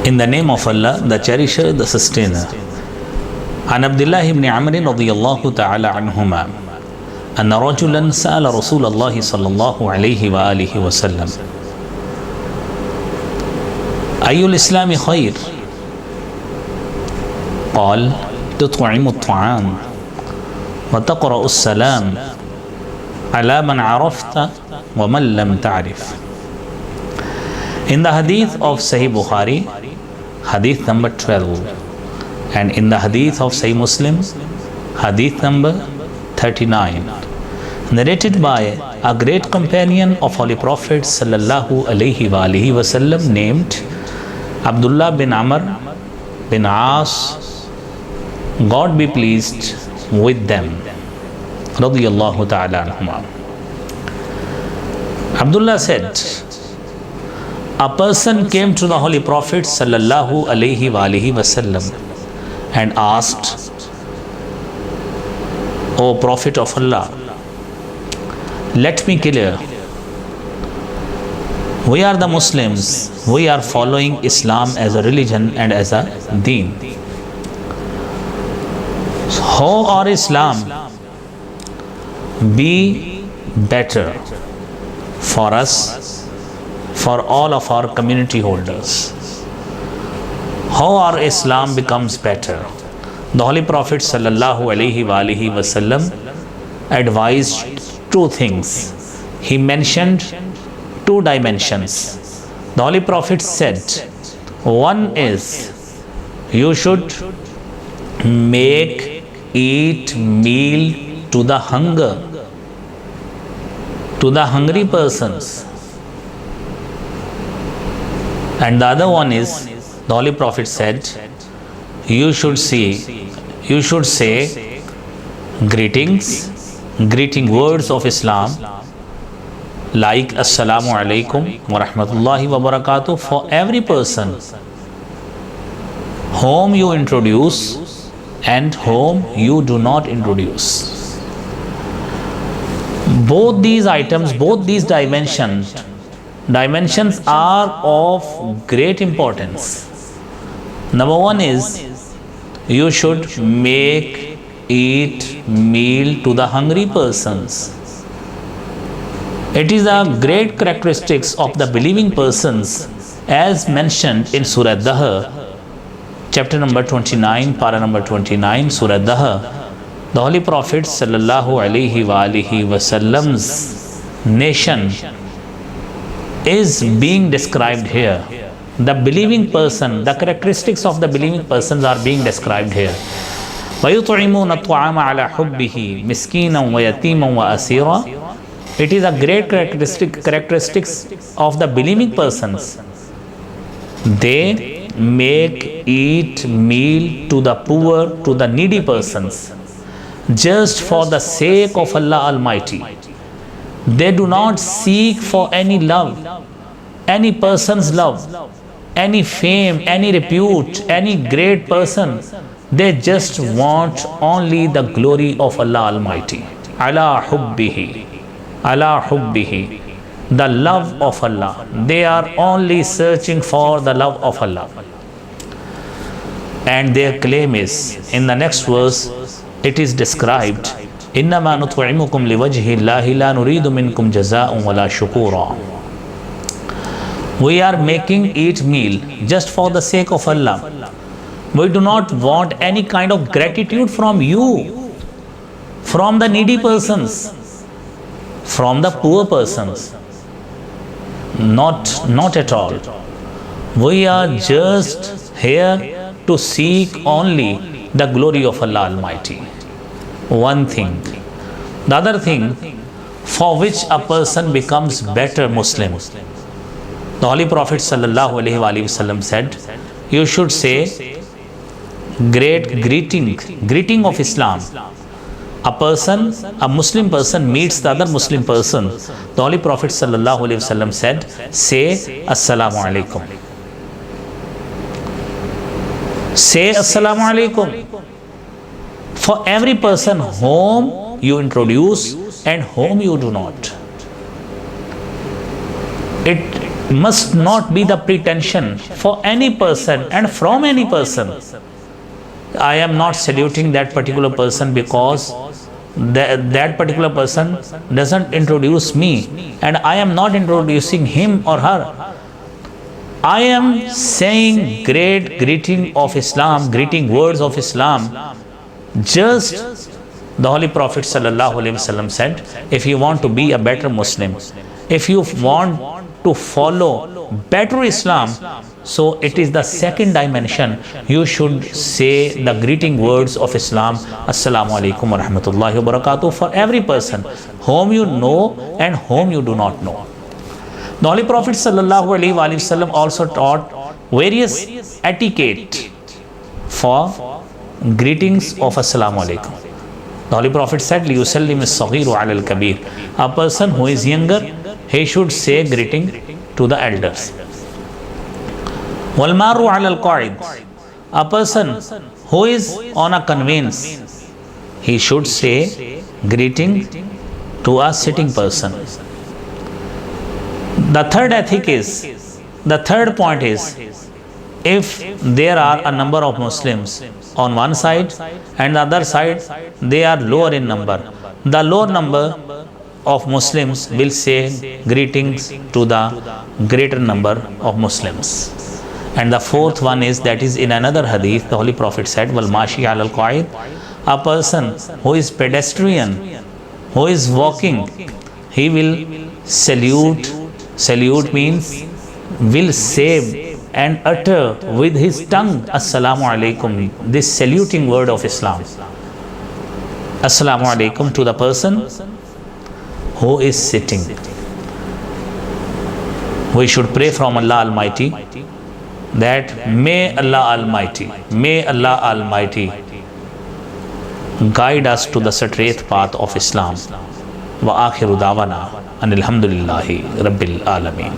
In the name of Allah, the Cherisher, the Sustainer. عن عبد الله بن عمرو رضي الله تعالى عنهما أن رجلا سأل رسول الله صلى الله عليه وآله وسلم أي الإسلام خير؟ قال تطعم الطعام وتقرأ السلام على من عرفت ومن لم تعرف. In the hadith of Sahih Bukhari, hadith number 12, and in the hadith of Sahih Muslim, hadith number 39, narrated by a great companion of Holy Prophet sallallahu alaihi wasallam named Abdullah bin Amr bin As, God be pleased with them, radiyallahu ta'ala anhuma. Abdullah said, a person came to the Holy Prophet sallallahu alaihi wasallam and asked, O Prophet of Allah, let me clear. We are the Muslims. We are following Islam as a religion and as a deen. How our Islam be better for us, for all of our community holders? How our Islam becomes better? The Holy Prophet sallallahu alaihi wasallam advised two things. He mentioned two dimensions. The Holy Prophet said, one is you should eat meal to the hungry persons. And the other one is, the Holy Prophet said, you should say greeting words of Islam like Assalamu alaikum wa rahmatullahi wa barakatuh for every person whom you introduce and whom you do not introduce. Both these items, both these dimensions are of great importance. Number one is you should eat meal to the hungry persons. It is a great characteristics of the believing persons as mentioned in Surah Daha, chapter number 29, para number 29, Surah Daha. The Holy Prophet sallallahu alaihi wasallam's nation is being described here. The believing person, the characteristics of the believing persons are being described here. وَيُطْعِمُونَ الطَّعَامَ عَلَى حُبِّهِ مِسْكِينًا وَيَتِيمًا وَأَسِيرًا. It is a great characteristics of the believing persons. They eat meal to the poor, to the needy persons, just for the sake of Allah Almighty. They do not seek for any love, any person's love, any fame, any repute, any great person. They just want only the glory of Allah Almighty. Ala hubbihi, the love of Allah. They are only searching for the love of Allah. And their claim is, in the next verse, it is described, إِنَّمَا نُطْعِمُكُمْ لِوَجْهِ اللَّهِ لَا نُرِيدُ مِنْكُمْ جَزَاءٌ وَلَا شُكُورًا. We are eat meal just for the sake of Allah. We do not want any kind of gratitude from you, from the needy persons, from the poor persons. Not at all. We are just here to seek only the glory of Allah Almighty. One thing. The other thing, for which a person becomes better Muslim. The Holy Prophet sallallahu alaihi wasallam said, you should say greeting of Islam. A Muslim person meets the other Muslim person. The Holy Prophet sallallahu alaihi wasallam said, say Assalamu alaikum. Say Assalamu alaikum for every person whom you introduce and whom you do not. must not be the pretension for any person and from any person. I am not saluting that particular person because that particular person doesn't introduce me, and I am not introducing him or her. I am saying great greeting of Islam, greeting words of Islam. Just the Holy Prophet ﷺ said, if you want to be a better Muslim, if you want to follow better Islam, so it is the second dimension. You should say the greeting words of Islam, Assalamu alaikum wa rahmatullahi wa barakatuh, for every person whom you know and whom you do not know. The Holy Prophet ﷺ also taught various etiquette for greetings of Assalamu alaikum. The Holy Prophet said, لِيُسَلِّمِ الصَّغِيرُ عَلَى الْكَبِيرِ. A person who is younger, he should say greeting to the elders. وَالْمَارُ عَلَى الْقَاعِدِ. A person who is on a conveyance, he should say greeting to a sitting person. The third point is, if there are a number of Muslims on one side and the other side, they are lower in number, the lower number of Muslims will say greetings to the greater number of Muslims. And the fourth one is, that is in another hadith, the Holy Prophet said, Wal mashi al qaid. A person who is pedestrian, who is walking, he will salute. Salute means will say and utter with his tongue Assalamu alaikum, this saluting word of Islam. Assalamu alaikum to the person who is sitting. We should pray from Allah Almighty that may Allah Almighty guide us to the straight path of Islam. Wa akhiru dawana anil hamdulillahi rabbil alamin.